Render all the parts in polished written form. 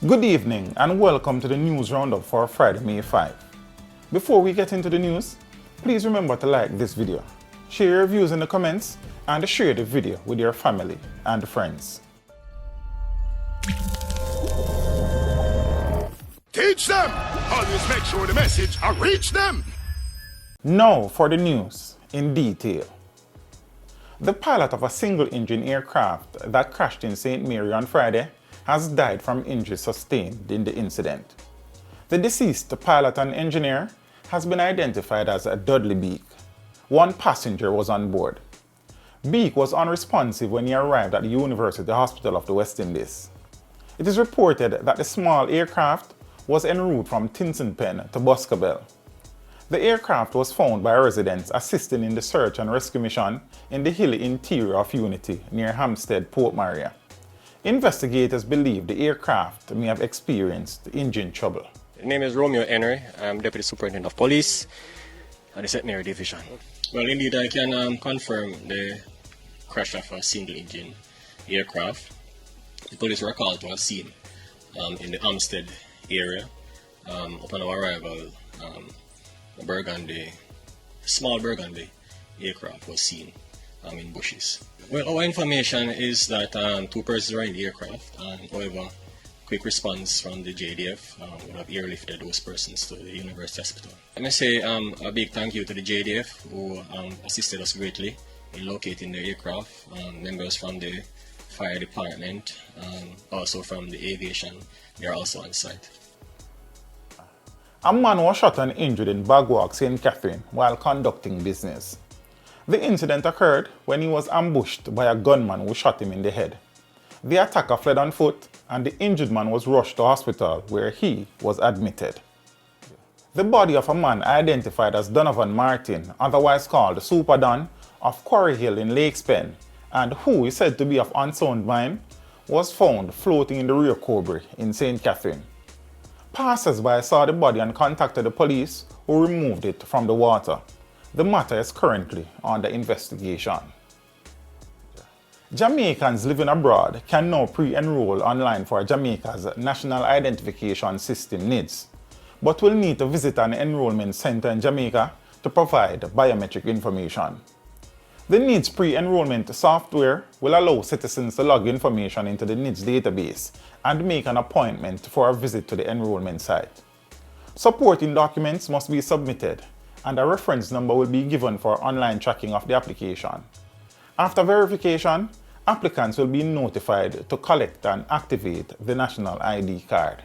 Good evening and welcome to the news roundup for Friday, May 5. Before we get into the news, please remember to like this video, share your views in the comments, and share the video with your family and friends. Teach them! Always make sure the message reach them! Now for the news in detail. The pilot of a single-engine aircraft that crashed in St. Mary on Friday has died from injuries sustained in the incident. The deceased pilot and engineer has been identified as Dudley Beek. One passenger was on board. Beek was unresponsive when he arrived at the University Hospital of the West Indies. It is reported that the small aircraft was en route from Tinsonpen to Boscobel. The aircraft was found by residents assisting in the search and rescue mission in the hilly interior of Unity near Hampstead, Port Maria. Investigators believe the aircraft may have experienced engine trouble. My name is Romeo Henry. I'm Deputy Superintendent of Police at the St. Mary Division. Well, indeed, I can confirm the crash of a single-engine aircraft. The police were called to a scene in the Hampstead area. Upon our arrival, a small Burgundy aircraft was seen in bushes. Well, our information is that two persons were in the aircraft, and however, quick response from the JDF would have airlifted those persons to the University Hospital. Let me say a big thank you to the JDF who assisted us greatly in locating the aircraft, members from the fire department, also from the aviation, they are also on site. A man was shot and injured in Bagwalk, St. Catherine while conducting business. The incident occurred when he was ambushed by a gunman who shot him in the head. The attacker fled on foot and the injured man was rushed to hospital where he was admitted. The body of a man identified as Donovan Martin, otherwise called Super Don, of Quarry Hill in Lakespen, and who is said to be of unsound mind, was found floating in the rear Coburg in St. Catherine. Passers-by saw the body and contacted the police, who removed it from the water. The matter is currently under investigation. Jamaicans living abroad can now pre-enroll online for Jamaica's National Identification System NCDs, but will need to visit an enrollment center in Jamaica to provide biometric information. The NCDs pre-enrollment software will allow citizens to log information into the NCDs database and make an appointment for a visit to the enrollment site. Supporting documents must be submitted, and a reference number will be given for online tracking of the application. After verification, applicants will be notified to collect and activate the national ID card.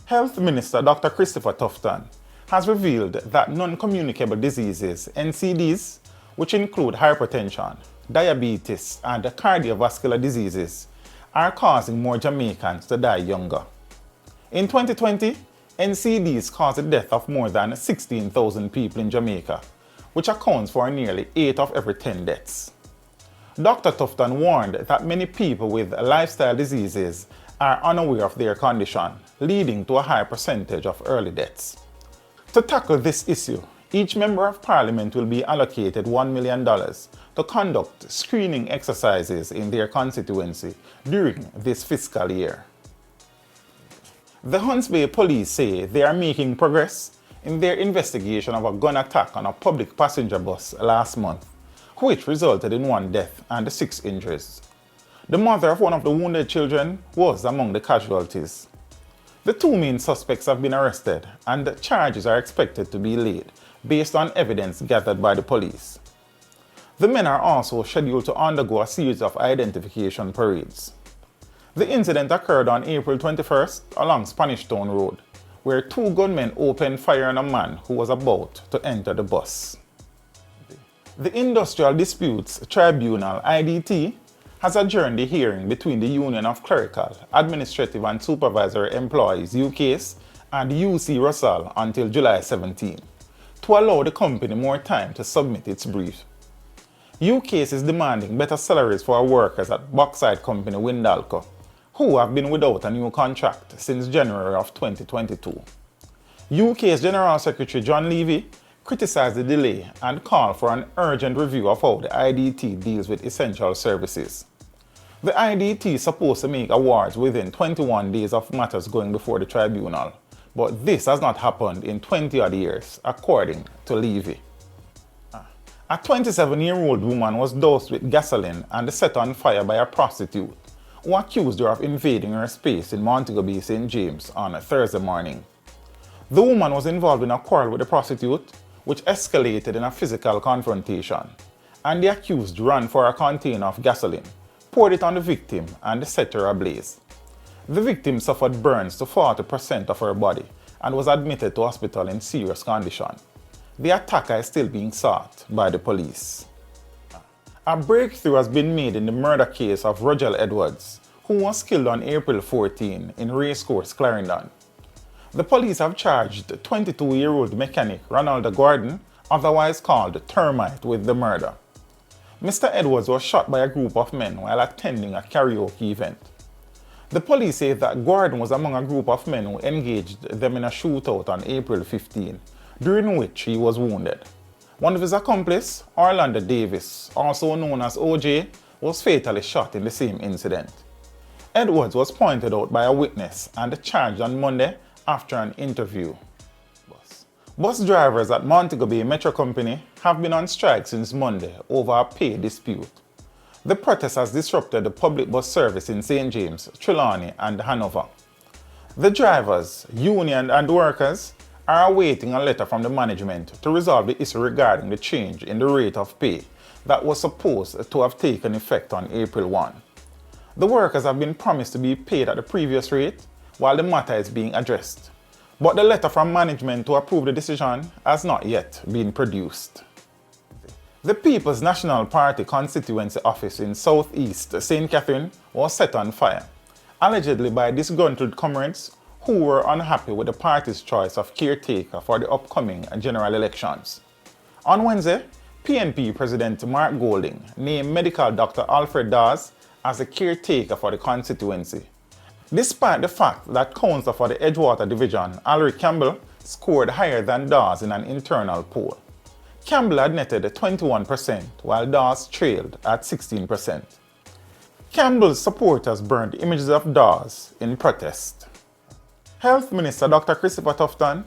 Health Minister Dr. Christopher Tufton has revealed that non-communicable diseases, NCDs, which include hypertension, diabetes, and cardiovascular diseases, are causing more Jamaicans to die younger. In 2020, NCDs caused the death of more than 16,000 people in Jamaica, which accounts for nearly 8 of every 10 deaths. Dr. Tufton warned that many people with lifestyle diseases are unaware of their condition, leading to a high percentage of early deaths. To tackle this issue, each member of parliament will be allocated $1 million to conduct screening exercises in their constituency during this fiscal year. The Hunts Bay police say they are making progress in their investigation of a gun attack on a public passenger bus last month, which resulted in 1 death and 6 injuries. The mother of one of the wounded children was among the casualties. The 2 main suspects have been arrested and charges are expected to be laid based on evidence gathered by the police. The men are also scheduled to undergo a series of identification parades. The incident occurred on April 21st along Spanish Town Road, where 2 gunmen opened fire on a man who was about to enter the bus. The Industrial Disputes Tribunal (IDT) has adjourned the hearing between the Union of Clerical, Administrative and Supervisory Employees (UCASE) and UC Russell until July 17, to allow the company more time to submit its brief. UCASE is demanding better salaries for our workers at bauxite company Windalco, who have been without a new contract since January of 2022. UCASE General Secretary John Levy criticized the delay and called for an urgent review of how the IDT deals with essential services. The IDT is supposed to make awards within 21 days of matters going before the tribunal, but this has not happened in 20 odd years, according to Levy. A 27-year-old woman was doused with gasoline and set on fire by a prostitute who accused her of invading her space in Montego Bay, St. James on a Thursday morning. The woman was involved in a quarrel with the prostitute, which escalated in a physical confrontation, and the accused ran for a container of gasoline, poured it on the victim, and set her ablaze. The victim suffered burns to 40% of her body and was admitted to hospital in serious condition. The attacker is still being sought by the police. A breakthrough has been made in the murder case of Roger Edwards, who was killed on April 14 in Racecourse, Clarendon. The police have charged 22-year-old mechanic Ronald Gordon, otherwise called Termite, with the murder. Mr. Edwards was shot by a group of men while attending a karaoke event. The police say that Gordon was among a group of men who engaged them in a shootout on April 15, during which he was wounded. One of his accomplices, Orlando Davis, also known as OJ, was fatally shot in the same incident. Edwards was pointed out by a witness and charged on Monday after an interview. Bus drivers at Montego Bay Metro Company have been on strike since Monday over a pay dispute. The protest has disrupted the public bus service in St. James, Trelawney, and Hanover. The drivers, union, and workers are awaiting a letter from the management to resolve the issue regarding the change in the rate of pay that was supposed to have taken effect on April 1. The workers have been promised to be paid at the previous rate while the matter is being addressed, but the letter from management to approve the decision has not yet been produced. The People's National Party constituency office in southeast St. Catherine was set on fire, allegedly by disgruntled comrades who were unhappy with the party's choice of caretaker for the upcoming general elections. On Wednesday, PNP President Mark Golding named medical Dr. Alfred Dawes as the caretaker for the constituency, despite the fact that Councillor for the Edgewater Division, Alaric Campbell, scored higher than Dawes in an internal poll. Campbell had netted 21%, while Dawes trailed at 16%. Campbell's supporters burned images of Dawes in protest. Health Minister Dr. Christopher Tufton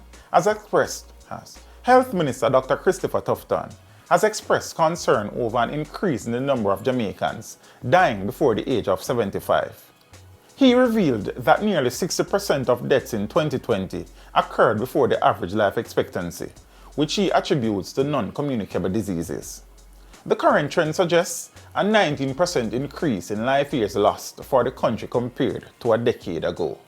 has expressed concern over an increase in the number of Jamaicans dying before the age of 75. He revealed that nearly 60% of deaths in 2020 occurred before the average life expectancy, which he attributes to non-communicable diseases. The current trend suggests a 19% increase in life years lost for the country compared to a decade ago.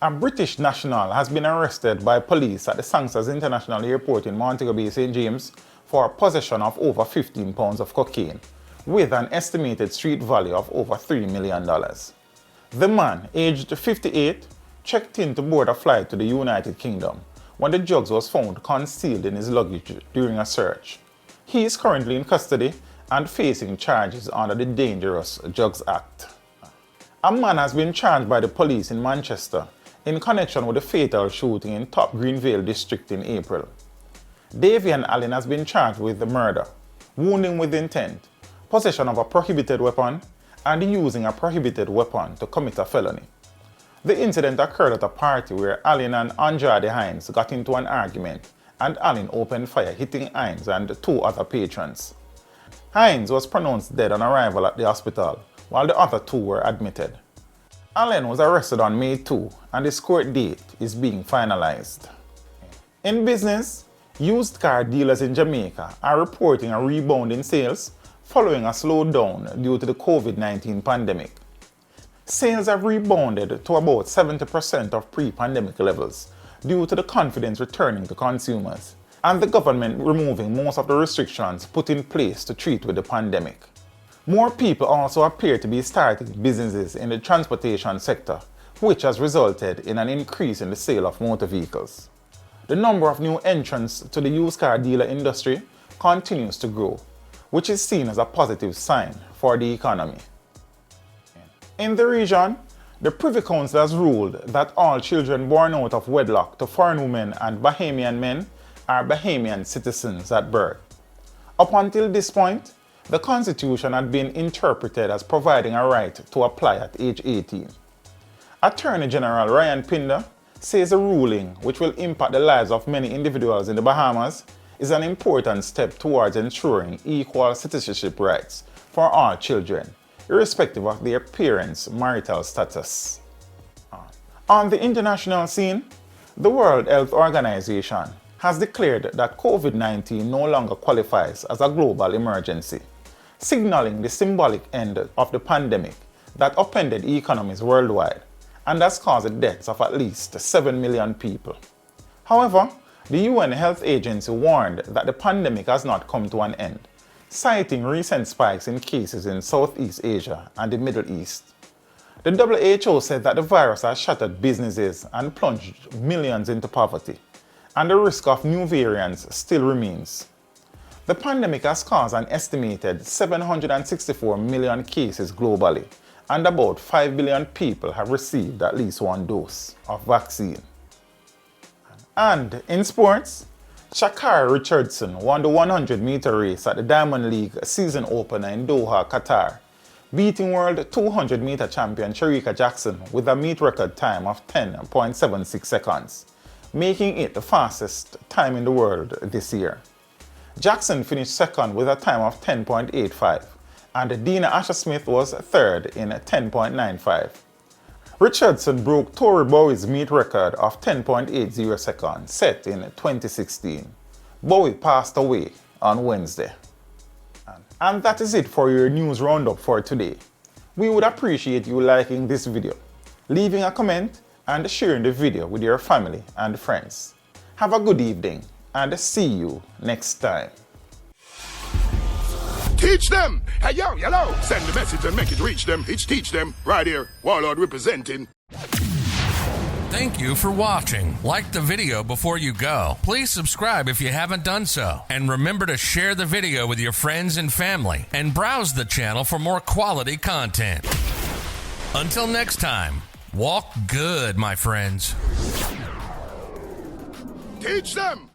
A British national has been arrested by police at the Sangsters International Airport in Montego Bay, St. James for possession of over 15 pounds of cocaine, with an estimated street value of over $3 million. The man, aged 58, checked in to board a flight to the United Kingdom when the drugs was found concealed in his luggage during a search. He is currently in custody and facing charges under the Dangerous Drugs Act. A man has been charged by the police in Manchester in connection with the fatal shooting in Top Greenvale district in April. Davian Allen has been charged with the murder, wounding with intent, possession of a prohibited weapon, and using a prohibited weapon to commit a felony. The incident occurred at a party where Allen and Andrade Hines got into an argument, and Allen opened fire, hitting Hines and two other patrons. Hines was pronounced dead on arrival at the hospital, while the other two were admitted. Allen was arrested on May 2, and his court date is being finalized. In business, used car dealers in Jamaica are reporting a rebound in sales following a slowdown due to the COVID-19 pandemic. Sales have rebounded to about 70% of pre-pandemic levels due to the confidence returning to consumers and the government removing most of the restrictions put in place to treat with the pandemic. More people also appear to be starting businesses in the transportation sector, which has resulted in an increase in the sale of motor vehicles. The number of new entrants to the used car dealer industry continues to grow, which is seen as a positive sign for the economy. In the region, the Privy Council has ruled that all children born out of wedlock to foreign women and Bahamian men are Bahamian citizens at birth. Up until this point, The Constitution had been interpreted as providing a right to apply at age 18. Attorney General Ryan Pinder says the ruling, which will impact the lives of many individuals in the Bahamas, is an important step towards ensuring equal citizenship rights for all children, irrespective of their parents' marital status. On the international scene, the World Health Organization has declared that COVID-19 no longer qualifies as a global emergency, signaling the symbolic end of the pandemic that upended economies worldwide and has caused the deaths of at least 7 million people. However, the UN Health Agency warned that the pandemic has not come to an end, citing recent spikes in cases in Southeast Asia and the Middle East. The WHO said that the virus has shattered businesses and plunged millions into poverty, and the risk of new variants still remains. The pandemic has caused an estimated 764 million cases globally, and about 5 billion people have received at least one dose of vaccine. And in sports, Sha'Carri Richardson won the 100-meter race at the Diamond League season opener in Doha, Qatar, beating world 200-meter champion Shericka Jackson with a meet record time of 10.76 seconds, making it the fastest time in the world this year. Jackson finished second with a time of 10.85, and Dina Asher-Smith was third in 10.95. Richardson broke Tori Bowie's meet record of 10.80 seconds set in 2016. Bowie passed away on Wednesday. And that is it for your news roundup for today. We would appreciate you liking this video, leaving a comment, and sharing the video with your family and friends. Have a good evening, and see you next time. Teach them! Hey, yo, hello! Send the message and make it reach them. It's teach them. Right here, Warlord representing. Thank you for watching. Like the video before you go. Please subscribe if you haven't done so. And remember to share the video with your friends and family. And browse the channel for more quality content. Until next time, walk good, my friends. Teach them!